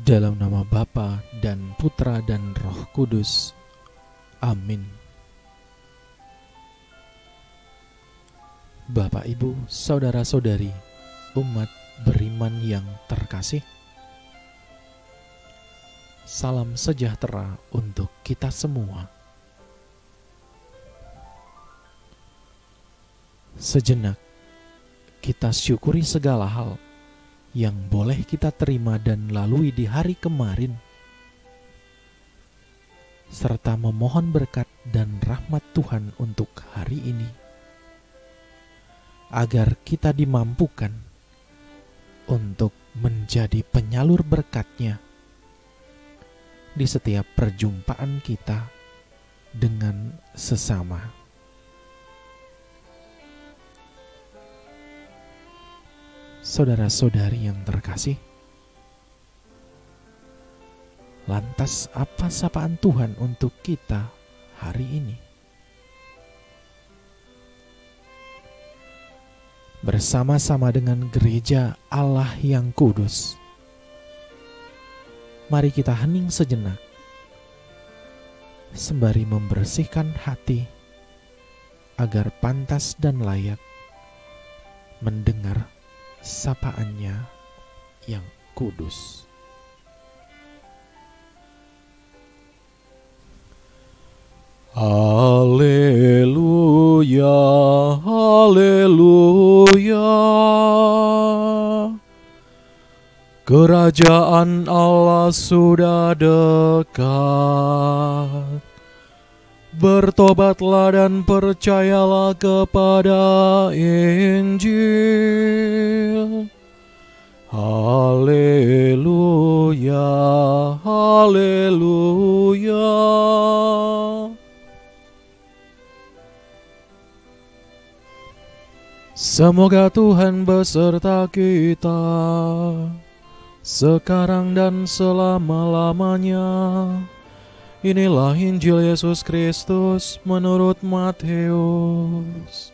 Dalam nama Bapa dan Putra dan Roh Kudus. Amin. Bapak, Ibu, saudara-saudari, umat beriman yang terkasih, salam sejahtera untuk kita semua. Sejenak kita syukuri segala hal yang boleh kita terima dan lalui di hari kemarin, serta memohon berkat dan rahmat Tuhan untuk hari ini, agar kita dimampukan untuk menjadi penyalur berkat-Nya di setiap perjumpaan kita dengan sesama. Saudara-saudari yang terkasih, lantas apa sapaan Tuhan untuk kita hari ini? Bersama-sama dengan gereja Allah yang kudus, mari kita hening sejenak, sembari membersihkan hati, agar pantas dan layak mendengar sapaannya yang kudus. Haleluya, haleluya. Kerajaan Allah sudah dekat. Bertobatlah dan percayalah kepada Injil. Haleluya, haleluya. Semoga Tuhan beserta kita sekarang dan selama-lamanya. Inilah Injil Yesus Kristus menurut Matius.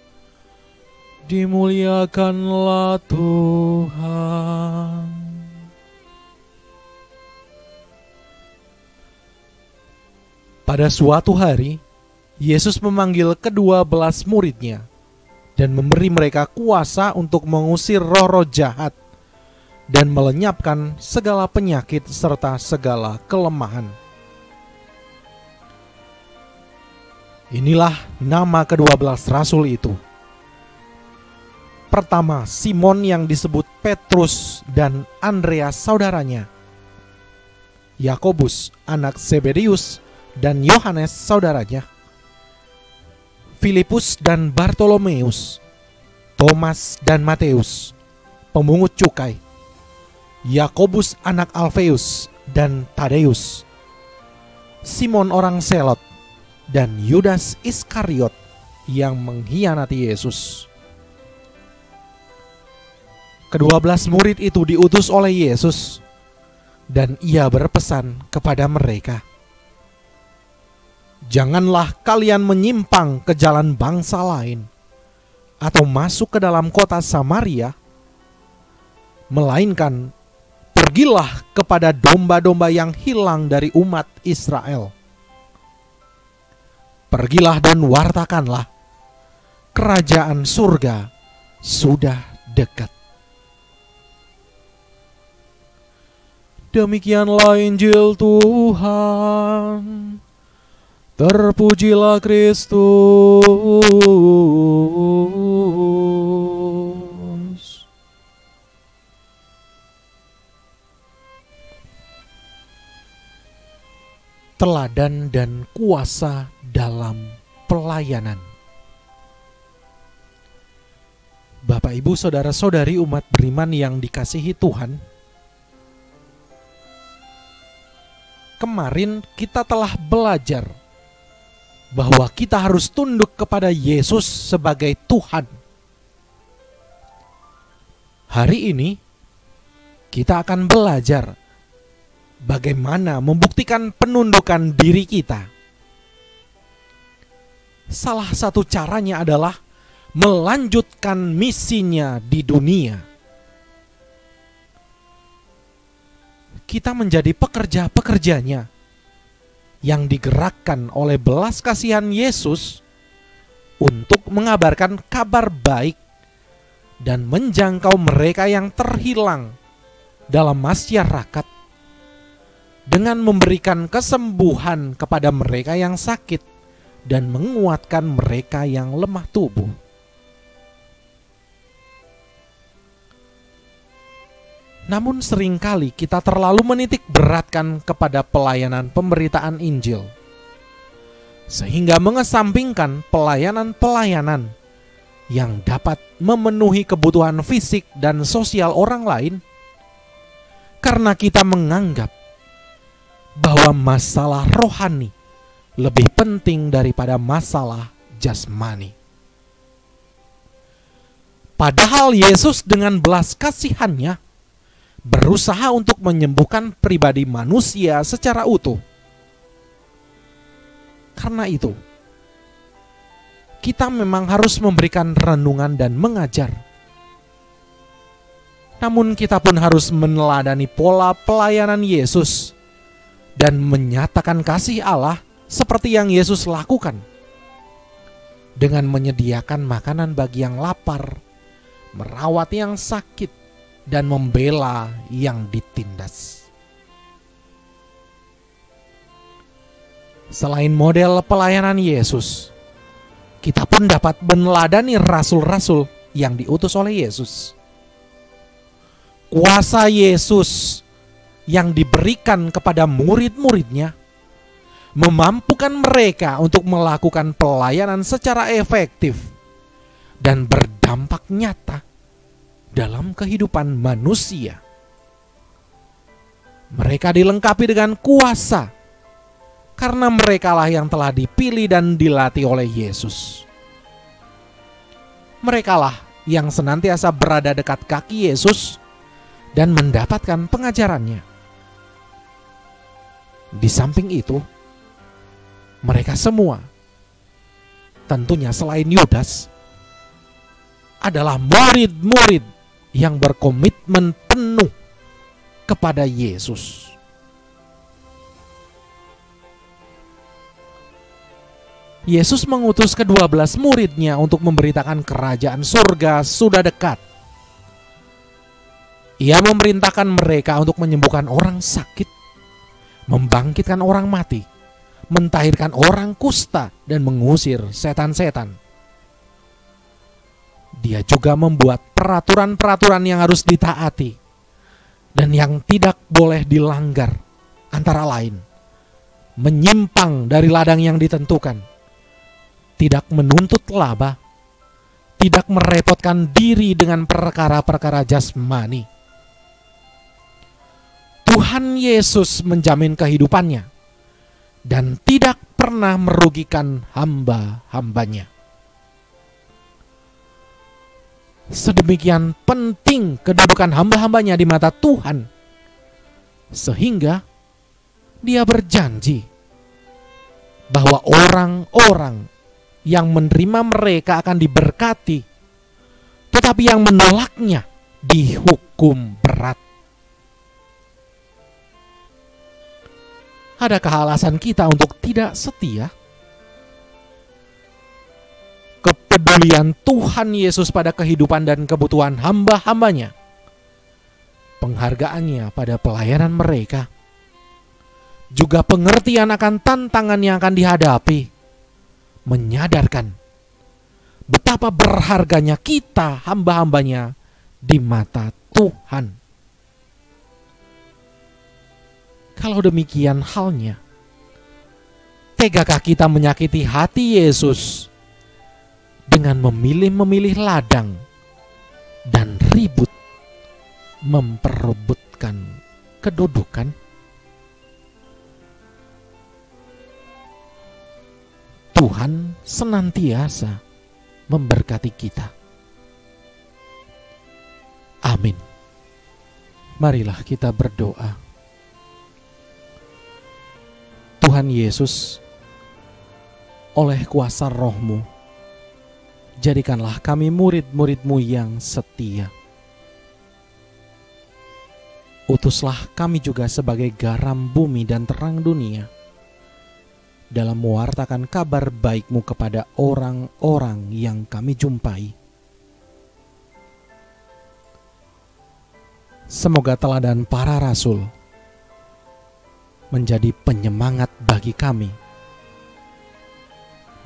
Dimuliakanlah Tuhan. Pada suatu hari, Yesus memanggil ke-12 murid-Nya dan memberi mereka kuasa untuk mengusir roh-roh jahat dan melenyapkan segala penyakit serta segala kelemahan. Inilah nama ke-12 rasul itu. Pertama, Simon yang disebut Petrus dan Andreas saudaranya, Yakobus anak Zebedeus dan Yohanes saudaranya, Filipus dan Bartolomeus, Thomas dan Mateus, pemungut cukai, Yakobus anak Alfeus dan Tadeus, Simon orang Selot, dan Yudas Iskariot yang mengkhianati Yesus. Ke-12 murid itu diutus oleh Yesus, dan ia berpesan kepada mereka, "Janganlah kalian menyimpang ke jalan bangsa lain, atau masuk ke dalam kota Samaria, melainkan pergilah kepada domba-domba yang hilang dari umat Israel. Pergilah dan wartakanlah, kerajaan surga sudah dekat." Demikianlah Injil Tuhan. Terpujilah Kristus. Teladan dan kuasa dalam pelayanan. Bapak, Ibu, saudara-saudari umat beriman yang dikasihi Tuhan, kemarin kita telah belajar bahwa kita harus tunduk kepada Yesus sebagai Tuhan. Hari ini kita akan belajar bagaimana membuktikan penundukan diri kita. Salah satu caranya adalah melanjutkan misinya di dunia. kita menjadi pekerja-pekerjanya yang digerakkan oleh belas kasihan Yesus untuk mengabarkan kabar baik dan menjangkau mereka yang terhilang dalam masyarakat dengan memberikan kesembuhan kepada mereka yang sakit dan menguatkan mereka yang lemah tubuh. Namun seringkali kita terlalu menitik beratkan kepada pelayanan pemberitaan Injil, sehingga mengesampingkan pelayanan-pelayanan yang dapat memenuhi kebutuhan fisik dan sosial orang lain, karena kita menganggap bahwa masalah rohani lebih penting daripada masalah jasmani. Padahal Yesus dengan belas kasihannya berusaha untuk menyembuhkan pribadi manusia secara utuh. Karena itu, kita memang harus memberikan renungan dan mengajar. Namun kita pun harus meneladani pola pelayanan Yesus dan menyatakan kasih Allah seperti yang Yesus lakukan, dengan menyediakan makanan bagi yang lapar, merawat yang sakit, dan membela yang ditindas. Selain model pelayanan Yesus, kita pun dapat meneladani rasul-rasul yang diutus oleh Yesus. Kuasa Yesus yang diberikan kepada murid-muridnya memampukan mereka untuk melakukan pelayanan secara efektif dan berdampak nyata dalam kehidupan manusia. Mereka dilengkapi dengan kuasa karena merekalah yang telah dipilih dan dilatih oleh Yesus. Merekalah yang senantiasa berada dekat kaki Yesus dan mendapatkan pengajarannya. Di samping itu, mereka semua, tentunya selain Yudas, adalah murid-murid yang berkomitmen penuh kepada Yesus. Yesus mengutus ke-12 muridnya untuk memberitakan kerajaan surga sudah dekat. Ia memerintahkan mereka untuk menyembuhkan orang sakit, membangkitkan orang mati, mentahirkan orang kusta, dan mengusir setan-setan. Dia juga membuat peraturan-peraturan yang harus ditaati dan yang tidak boleh dilanggar, antara lain menyimpang dari ladang yang ditentukan, tidak menuntut laba, tidak merepotkan diri dengan perkara-perkara jasmani. Tuhan Yesus menjamin kehidupannya dan tidak pernah merugikan hamba-hambanya. Sedemikian penting kedudukan hamba-hambanya di mata Tuhan, sehingga Dia berjanji bahwa orang-orang yang menerima mereka akan diberkati, tetapi yang menolaknya dihukum berat. Adakah alasan kita untuk tidak setia? Kepedulian Tuhan Yesus pada kehidupan dan kebutuhan hamba-hambanya, penghargaannya pada pelayanan mereka, juga pengertian akan tantangan yang akan dihadapi, menyadarkan betapa berharganya kita hamba-hambanya di mata Tuhan. Kalau demikian halnya, tegakah kita menyakiti hati Yesus dengan memilih ladang dan ribut memperebutkan kedudukan? Tuhan senantiasa memberkati kita. Amin. Marilah kita berdoa. Tuhan Yesus, oleh kuasa Roh-Mu, jadikanlah kami murid-murid-Mu yang setia, utuslah kami juga sebagai garam bumi dan terang dunia, dalam mewartakan kabar baik-Mu kepada orang-orang yang kami jumpai. Semoga teladan para rasul menjadi penyemangat bagi kami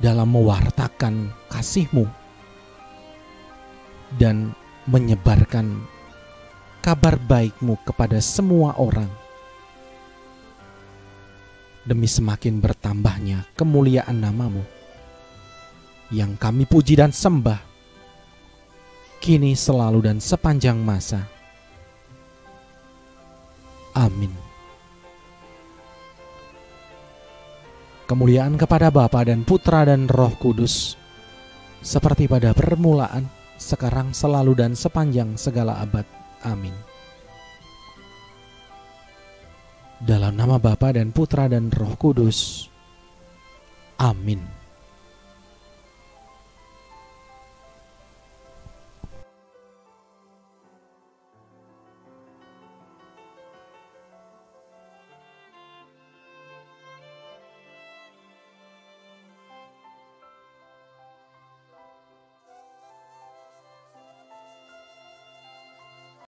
dalam mewartakan kasih-Mu dan menyebarkan kabar baik-Mu kepada semua orang, demi semakin bertambahnya kemuliaan nama-Mu yang kami puji dan sembah kini, selalu, dan sepanjang masa. Amin. Kemuliaan kepada Bapa dan Putra dan Roh Kudus, seperti pada permulaan, sekarang, selalu, dan sepanjang segala abad. Amin. Dalam nama Bapa dan Putra dan Roh Kudus. Amin.